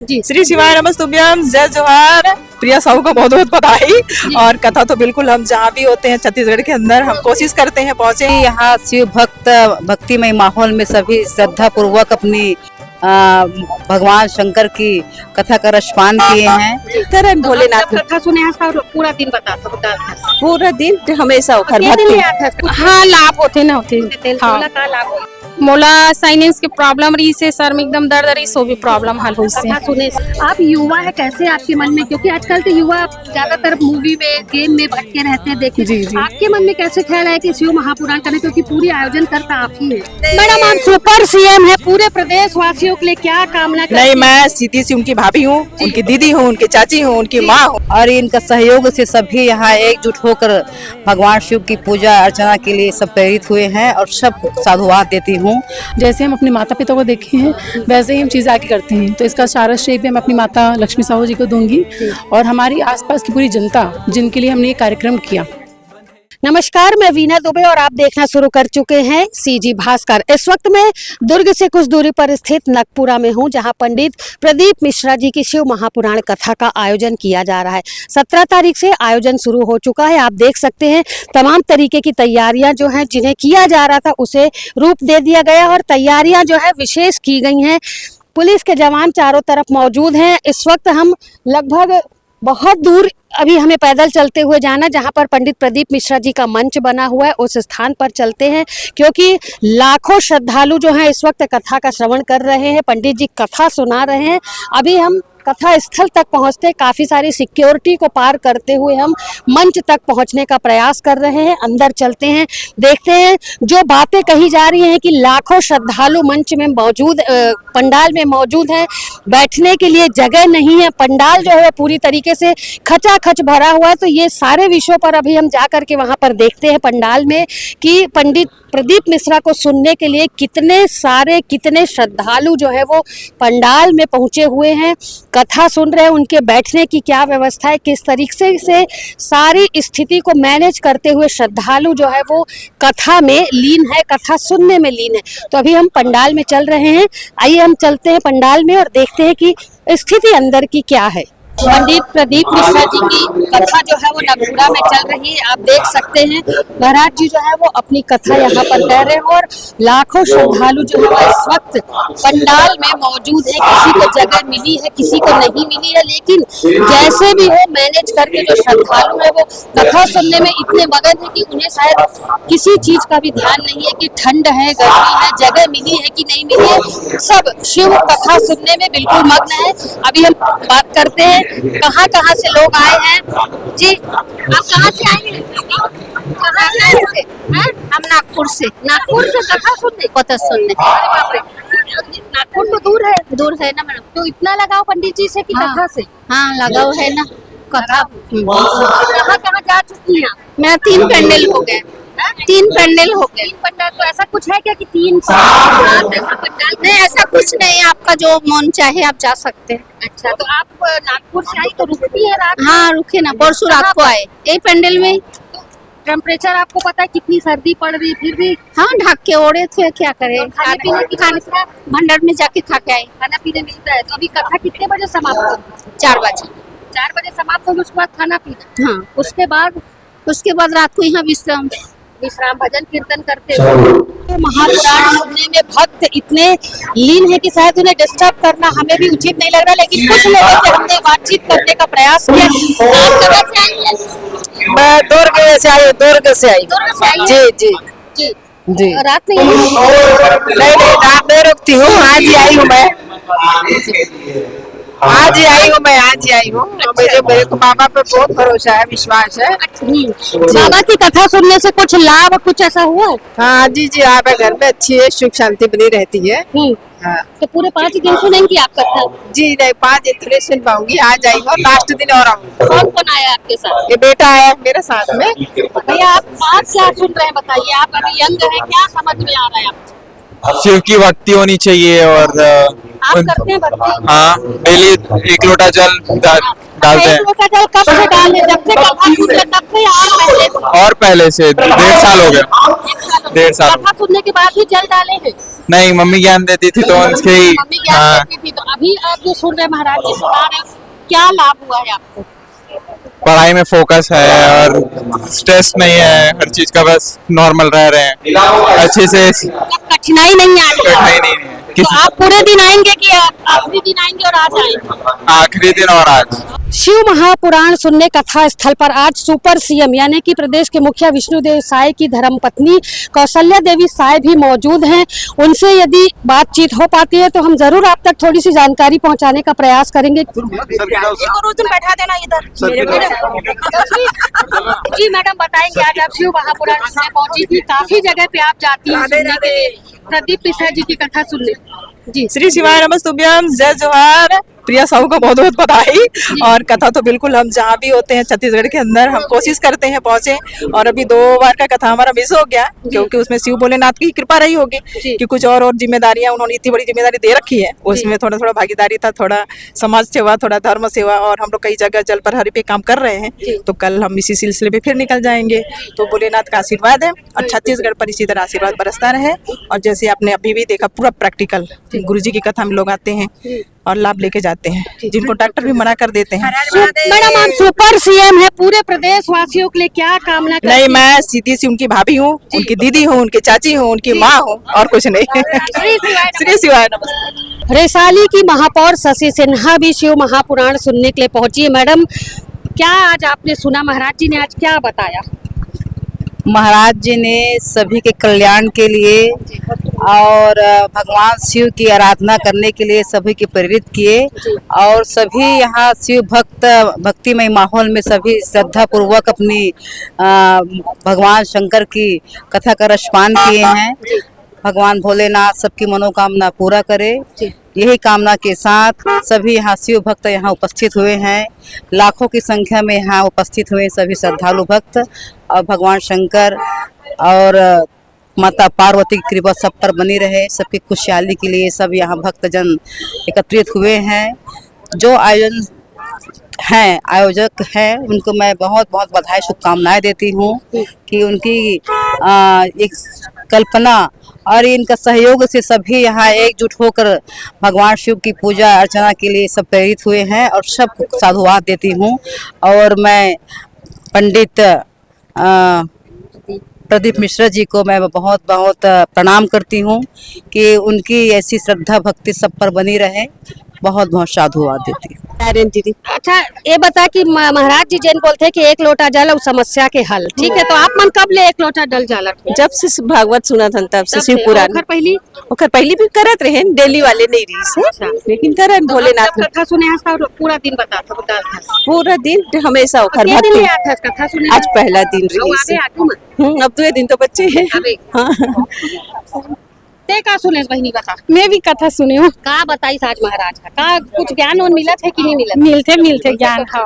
जी। श्री शिवाय नमस्तुभ्यम, जय जोहार। प्रिया साहू को बहुत बहुत बधाई। और कथा तो बिल्कुल हम जहाँ भी होते हैं छत्तीसगढ़ के अंदर हम कोशिश करते हैं पहुँचे। यहाँ शिव भक्तिमय माहौल में सभी श्रद्धा पूर्वक अपनी भगवान शंकर की कथा का रसपान किए हैं। तरन भोलेनाथ कथा सुने हैं पूरा दिन बताता पूरा दिन हमेशा उखर भक्ति। हाँ लाभ होते ना होते। हाँ मोला साइनेंस के प्रॉब्लम रही से सर में एकदम दर्द रही सो भी प्रॉब्लम हल हुई से। सुने आप युवा है, कैसे आपके मन में, क्योंकि आजकल के युवा ज्यादातर मूवी में गेम में भटके रहते हैं, देखिए जी, जी। आपके मन में कैसे ख्याल है कि शिव महापुराण करने, क्योंकि पूरी आयोजन करता आप ही है। मैडम आप सुपर सीएम है, पूरे प्रदेश वासियों के लिए क्या कामना नहीं, मैं सीधी सी उनकी भाभी हूँ, उनकी दीदी हूँ, उनकी चाची हूँ, उनकी माँ हूँ। और इनका सहयोग से सभी यहाँ एकजुट होकर भगवान शिव की पूजा अर्चना के लिए सब प्रेरित हुए हैं और सब साधुवाद देती हूँ। जैसे हम अपने माता पिता को देखे हैं वैसे ही हम चीज़ आगे करते हैं, तो इसका सारा श्रेय भी मैं अपनी माता लक्ष्मी साहू जी को दूंगी और हमारी आसपास की पूरी जनता जिनके लिए हमने ये कार्यक्रम किया। नमस्कार, मैं वीना दुबे और आप देखना शुरू कर चुके हैं सीजी भास्कर। इस वक्त मैं दुर्ग से कुछ दूरी पर स्थित नगपुरा में हूं, जहां पंडित प्रदीप मिश्रा जी की शिव महापुराण कथा का आयोजन किया जा रहा है। 17 तारीख से आयोजन शुरू हो चुका है। आप देख सकते हैं तमाम तरीके की तैयारियां जो हैं, जिन्हें किया जा रहा था उसे रूप दे दिया गया और तैयारियां जो है विशेष की गई हैं। पुलिस के जवान चारों तरफ मौजूद हैं। इस वक्त हम लगभग बहुत दूर अभी हमें पैदल चलते हुए जाना, जहां पर पंडित प्रदीप मिश्रा जी का मंच बना हुआ है, उस स्थान पर चलते हैं, क्योंकि लाखों श्रद्धालु जो हैं इस वक्त कथा का श्रवण कर रहे हैं। पंडित जी कथा सुना रहे हैं। अभी हम कथा स्थल तक पहुंचते काफी सारी सिक्योरिटी को पार करते हुए हम मंच तक पहुंचने का प्रयास कर रहे हैं। अंदर चलते हैं, देखते हैं जो बातें कही जा रही हैं कि लाखों श्रद्धालु मंच में मौजूद, पंडाल में मौजूद हैं, बैठने के लिए जगह नहीं है, पंडाल जो है पूरी तरीके से खचाखच भरा हुआ है। तो ये सारे विषयों पर अभी हम जा करके वहां पर देखते हैं पंडाल में कि पंडित प्रदीप मिश्रा को सुनने के लिए कितने श्रद्धालु जो है वो पंडाल में पहुंचे हुए हैं, कथा सुन रहे हैं। उनके बैठने की क्या व्यवस्था है, किस तरीके से सारी स्थिति को मैनेज करते हुए श्रद्धालु जो है वो कथा में लीन है, कथा सुनने में लीन है। तो अभी हम पंडाल में चल रहे हैं। आइए हम चलते हैं पंडाल में और देखते हैं कि स्थिति अंदर की क्या है। पंडित प्रदीप मिश्रा जी की कथा जो है वो नगपुरा में चल रही है। आप देख सकते हैं महाराज जी जो है वो अपनी कथा यहाँ पर कह रहे हैं और लाखों श्रद्धालु जो है वो इस वक्त पंडाल में मौजूद है। किसी को जगह मिली है, किसी को नहीं मिली है, लेकिन जैसे भी हो मैनेज करके जो श्रद्धालु है वो कथा सुनने में इतने मगन है कि उन्हें शायद किसी चीज का भी ध्यान नहीं है कि ठंड है, गर्मी है, जगह मिली है कि नहीं मिली है। सब शिव कथा सुनने में बिल्कुल मग्न है। अभी हम बात करते हैं कहाँ से लोग आए हैं। जी, आप कहाँ से आए हैं? कहाँ से? हम नागपुर से। नागपुर से कथा सुनने? कथा सुनने। अरे बाप रे, नागपुर तो दूर है ना मैडम। तो इतना लगाओ पंडित जी से कि कथा से? हाँ लगाओ है ना कथा। कहाँ जा चुकी हैं? मैं 3 पेंडल हो गए। 3 पेंडल हो गए। 3 पंडाल। तो ऐसा कुछ है क्या कि 3 ऐसा पंडाल? नहीं, ऐसा कुछ नहीं, आपका जो मन चाहे आप जा सकते हैं। अच्छा, तो आप नागपुर से आई तो रुकती है रात? हाँ रुके ना, परसों रात को आए यही पेंडल में। तो टेम्परेचर आपको पता है कितनी सर्दी पड़ रही, फिर भी? हाँ ढक के ओढ़े थे, क्या करें। खाने पीने की भंडार में जाके खा के आए। खाना पीने मिलता है। तो अभी कथा कितने बजे समाप्त होगी? 4 बजे। 4 बजे समाप्त होगी, उसके बाद खाना पीना? हाँ। उसके बाद रात को यहाँ विश्राम भजन कीर्तन करते हुए। तो महापुराण सुनने में भक्त इतने लीन है कि शायद उन्हें डिस्टर्ब करना हमें भी उचित नहीं लग रहा, लेकिन कुछ लोगों से हमने बातचीत करने का प्रयास किया। आप कहाँ से आई हैं? मैं दुर्ग से आई। जी। रात में नहीं, रात में रुकती हूँ। आज ही आई हूँ मैं। आज ही आई हूँ। मेरे को बाबा पे बहुत भरोसा है, विश्वास है। बाबा की कथा सुनने से कुछ लाभ, कुछ ऐसा हुआ? हाँ जी, आप घर में अच्छी है, सुख शांति बनी रहती है। हाँ। तो पूरे 5 दिन सुनेंगी आप कथा? जी नहीं, 5 दिन नहीं सुन पाऊंगी। आज आई हूँ, लास्ट दिन और आऊंगी। कौन आया आपके साथ? ये बेटा आया मेरे साथ में। भैया आप क्या सुन रहे हैं, बताइए। आप अभी यंग है, क्या समझ में आ रहा है आपको? शिव की भक्ति होनी चाहिए और आप करते हैं भक्ति? हाँ, डेली 1 लोटा जल डालते हैं। 1 लोटा जल कब से डाले? जब से कथा सुनते तब से और पहले से 1.5 साल हो गया। 1.5 साल कथा सुनने के बाद ही जल डाले हैं? नहीं, मम्मी ज्ञान देती थी तो उनके ही। मम्मी ज्ञान हाँ, देती थी, तो अभी आप जो सुन रहे हैं महाराज जी सुना रहे हैं, क्या लाभ हुआ है आपको? पढ़ाई में फोकस है और स्ट्रेस नहीं है, हर चीज का बस नॉर्मल रह रहे हैं अच्छे से, कठिनाई नहीं आ रही है? कठिनाई नहीं है तो आप पूरे दिन आएंगे कि आखिरी दिन आएंगे और आज आएंगे? आखिरी दिन और आज। शिव महापुराण सुनने कथा स्थल पर आज सुपर सीएम यानी कि प्रदेश के मुखिया विष्णुदेव साय की धर्मपत्नी कौशल्या देवी साय भी मौजूद हैं। उनसे यदि बातचीत हो पाती है तो हम जरूर आप तक थोड़ी सी जानकारी पहुंचाने का प्रयास करेंगे। बैठा देना इधर। जी मैडम बताएंगे, आज आप शिव महापुराण सुनने पहुंची थी, काफी जगह पे आप जाती हैं सुनने के लिए प्रदीप मिश्रा जी की कथा सुनने। जी श्री शिवाय नमस्तुभ्यम, जय जोहार। प्रिया साहू का बहुत बहुत बधाई। और कथा तो बिल्कुल हम जहाँ भी होते हैं छत्तीसगढ़ के अंदर हम कोशिश करते हैं पहुंचे, और अभी 2 बार का कथा हमारा मिस हो गया क्योंकि उसमें शिव भोलेनाथ की कृपा रही होगी कि कुछ और जिम्मेदारियां उन्होंने इतनी बड़ी जिम्मेदारी दे रखी है, उसमें थोड़ा थोड़ा भागीदारी था, थोड़ा समाज सेवा, थोड़ा धर्म सेवा, और हम लोग कई जगह जल प्रहरी पे काम कर रहे हैं। तो कल हम इसी सिलसिले पे फिर निकल जाएंगे। तो भोलेनाथ का आशीर्वाद है और छत्तीसगढ़ पर इसी तरह आशीर्वाद बरसता रहे। और जैसे आपने अभी भी देखा पूरा प्रैक्टिकल गुरु जी की कथा में लोग आते हैं और लाभ लेके जाते हैं, जिनको डॉक्टर भी मना कर देते हैं। मैडम आप सुपर सीएम है, पूरे प्रदेश वासियों के लिए क्या कामना करती नहीं, हैं? मैं सीधी सी उनकी भाभी हूँ, उनकी दीदी हूँ, उनकी चाची हूँ, उनकी माँ हूँ, और कुछ नहीं। श्री शिवाय नमस्ते। वैशाली की महापौर शशि सिन्हा भी शिव महापुराण सुनने के लिए पहुंची है। मैडम क्या आज आपने सुना, महाराज जी ने आज क्या बताया? महाराज जी ने सभी के कल्याण के लिए और भगवान शिव की आराधना करने के लिए सभी के प्रेरित किए, और सभी यहाँ शिव भक्तिमय माहौल में सभी श्रद्धा पूर्वक अपनी भगवान शंकर की कथा का रसपान किए हैं। भगवान भोलेनाथ सबकी मनोकामना पूरा करे, यही कामना के साथ सभी यहाँ शिव भक्त यहाँ उपस्थित हुए हैं। लाखों की संख्या में यहाँ उपस्थित हुए सभी श्रद्धालु भक्त, और भगवान शंकर और माता पार्वती की कृपा सब पर बनी रहे। सबकी खुशहाली के लिए सब यहाँ भक्तजन एकत्रित हुए हैं। जो आयोजक हैं उनको मैं बहुत बहुत बधाई शुभकामनाएं देती हूँ कि उनकी एक कल्पना और इनका सहयोग से सभी यहाँ एकजुट होकर भगवान शिव की पूजा अर्चना के लिए सब प्रेरित हुए हैं, और सबको साधुवाद देती हूँ। और मैं पंडित प्रदीप मिश्रा जी को मैं बहुत बहुत प्रणाम करती हूँ कि उनकी ऐसी श्रद्धा भक्ति सब पर बनी रहे। बहुत बहुत साधुवाद देती हूँ। अच्छा ये बता कि महाराज जी जैन बोलते हैं कि 1 लोटा जल और समस्या के हल, ठीक है, तो आप मन कब ले 1 लोटा जल जाला? जब से भागवत सुना था तब से शिव पुराण। ओकर पहली भी करत रहे, डेली वाले नहीं रही से, लेकिन करन भोलेनाथ कथा सुने हस्ता और पूरा दिन बताता पूरा दिन हमेशा ओकर भक्ति। कथा सुने आज पहला दिन रही से। अब 2 दिन तो बच्चे हैं। हाँ। ते का सुने बहनी बता? मैं भी कथा सुनी हूँ। का बताई आज महाराज का कुछ ज्ञान और मिलत है कि नहीं मिलत? मिलते ज्ञान। हाँ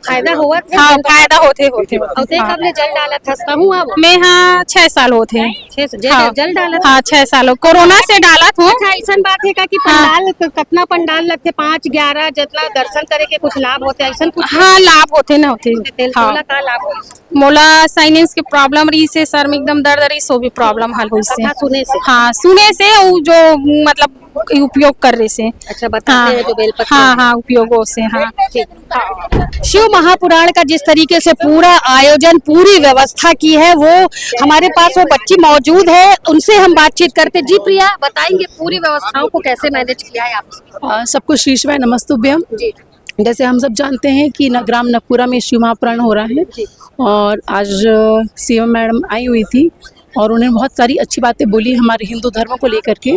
फायदा हुआ? हाँ फायदा होते कब ले जल डाला था? मैं हाँ 6 साल होते हैं। जल डाला? हाँ 6 साल कोरोना से डाला था। अच्छा ऐसा बात है कि पंडाल कितना पंडाल लगते? 5-11 जितना दर्शन करे के कुछ लाभ होते ऐसा कुछ? हाँ लाभ होते न होते। मोला का लाभ हो? मोला साइनेंस के प्रॉब्लम रही से, सर में एकदम दर्द रही, सो भी प्रॉब्लम हल हुई से। सुने से? हाँ सुने से, जो मतलब उपयोग कर रहे से। अच्छा बताते हैं जो बेलपत्र। हाँ उपयोगों से। हाँ शिव महापुराण का जिस तरीके से पूरा आयोजन, पूरी व्यवस्था की है, वो हमारे पास वो बच्ची मौजूद है, उनसे हम बातचीत करते। जी प्रिया बताएंगे पूरी व्यवस्थाओं को कैसे मैनेज किया है आपने? सबको श्री शिवाय नमस्तुभ्यम। जैसे हम सब जानते हैं कि ग्राम नगपुरा में शिव महापुराण हो रहा है, और आज सीएम मैडम आई हुई थी और उन्होंने बहुत सारी अच्छी बातें बोली हमारे हिंदू धर्म को लेकर के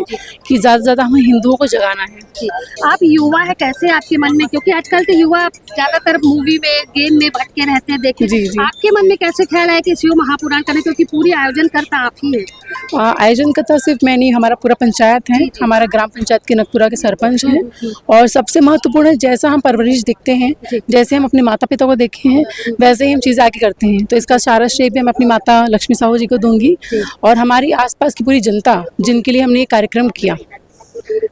कि ज़्यादा से ज़्यादा हमें हिंदुओं को जगाना है। जी आप युवा है, कैसे आपके मन में, क्योंकि आजकल के युवा ज़्यादातर मूवी में, गेम में भटके रहते हैं, देखिए जी जी। आपके मन में कैसे ख्याल है कि शिव महापुराण करना, क्योंकि पूरी आयोजन करता आप ही है? आयोजन करता सिर्फ मैं नहीं, हमारा पूरा पंचायत है, हमारा ग्राम पंचायत के नगपुरा के सरपंच हैं। और सबसे महत्वपूर्ण है जैसा हम परवरिश दिखते हैं, जैसे हम अपने माता पिता को देखे हैं, वैसे ही हम चीज़ें आगे करते हैं। तो इसका सारा श्रेय भी मैं अपनी माता लक्ष्मी साहू जी को दूंगी और हमारी आसपास की पूरी जनता जिनके लिए हमने ये कार्यक्रम किया।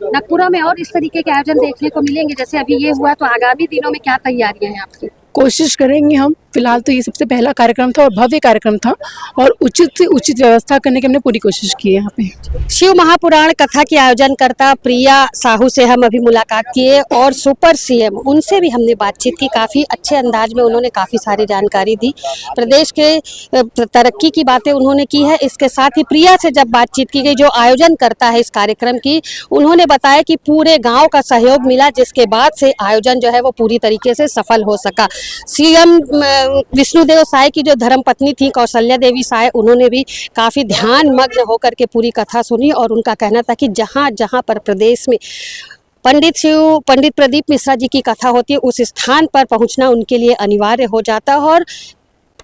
नगपुरा में और इस तरीके के आयोजन देखने को मिलेंगे? जैसे अभी ये हुआ, तो आगामी दिनों में क्या तैयारियां हैं आपकी? कोशिश करेंगे हम। फिलहाल तो ये सबसे पहला कार्यक्रम था और भव्य कार्यक्रम था, और उचित से उचित व्यवस्था करने की हमने पूरी कोशिश की है यहाँ पे। शिव महापुराण कथा की आयोजनकर्ता प्रिया साहू से हम अभी मुलाकात किए और सुपर सीएम उनसे भी हमने बातचीत की। काफ़ी अच्छे अंदाज में उन्होंने काफ़ी सारी जानकारी दी, प्रदेश के तरक्की की बातें उन्होंने की है। इसके साथ ही प्रिया से जब बातचीत की गई, जो आयोजन करता है इस कार्यक्रम की, उन्होंने बताया कि पूरे गाँव का सहयोग मिला, जिसके बाद से आयोजन जो है वो पूरी तरीके से सफल हो सका। सीएम विष्णुदेव साय की जो धर्मपत्नी थी कौशल्या देवी साय, उन्होंने भी काफ़ी ध्यान मग्न होकर के पूरी कथा सुनी और उनका कहना था कि जहाँ जहाँ पर प्रदेश में पंडित प्रदीप मिश्रा जी की कथा होती है, उस स्थान पर पहुँचना उनके लिए अनिवार्य हो जाता है और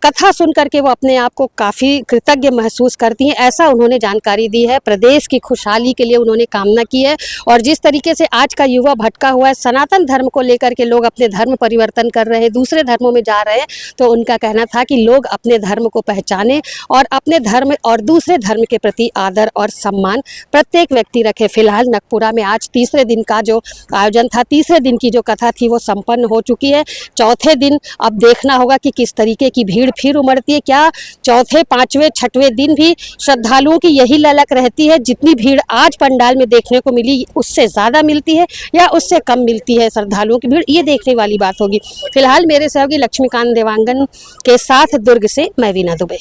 कथा सुन करके वो अपने आप को काफ़ी कृतज्ञ महसूस करती हैं, ऐसा उन्होंने जानकारी दी है। प्रदेश की खुशहाली के लिए उन्होंने कामना की है और जिस तरीके से आज का युवा भटका हुआ है, सनातन धर्म को लेकर के लोग अपने धर्म परिवर्तन कर रहे हैं, दूसरे धर्मों में जा रहे हैं, तो उनका कहना था कि लोग अपने धर्म को पहचानें और अपने धर्म और दूसरे धर्म के प्रति आदर और सम्मान प्रत्येक व्यक्ति रखे। फिलहाल नगपुरा में आज तीसरे दिन का जो आयोजन था, तीसरे दिन की जो कथा थी वो संपन्न हो चुकी है। चौथे दिन अब देखना होगा कि किस तरीके की भीड़ फिर उमड़ती है। क्या चौथे, पांचवें, छठवें दिन भी श्रद्धालुओं की यही ललक रहती है, जितनी भीड़ आज पंडाल में देखने को मिली उससे ज़्यादा मिलती है या उससे कम मिलती है श्रद्धालुओं की भीड़, ये देखने वाली बात होगी। फिलहाल मेरे सहयोगी लक्ष्मीकांत देवांगन के साथ दुर्ग से मैं वीना दुबे।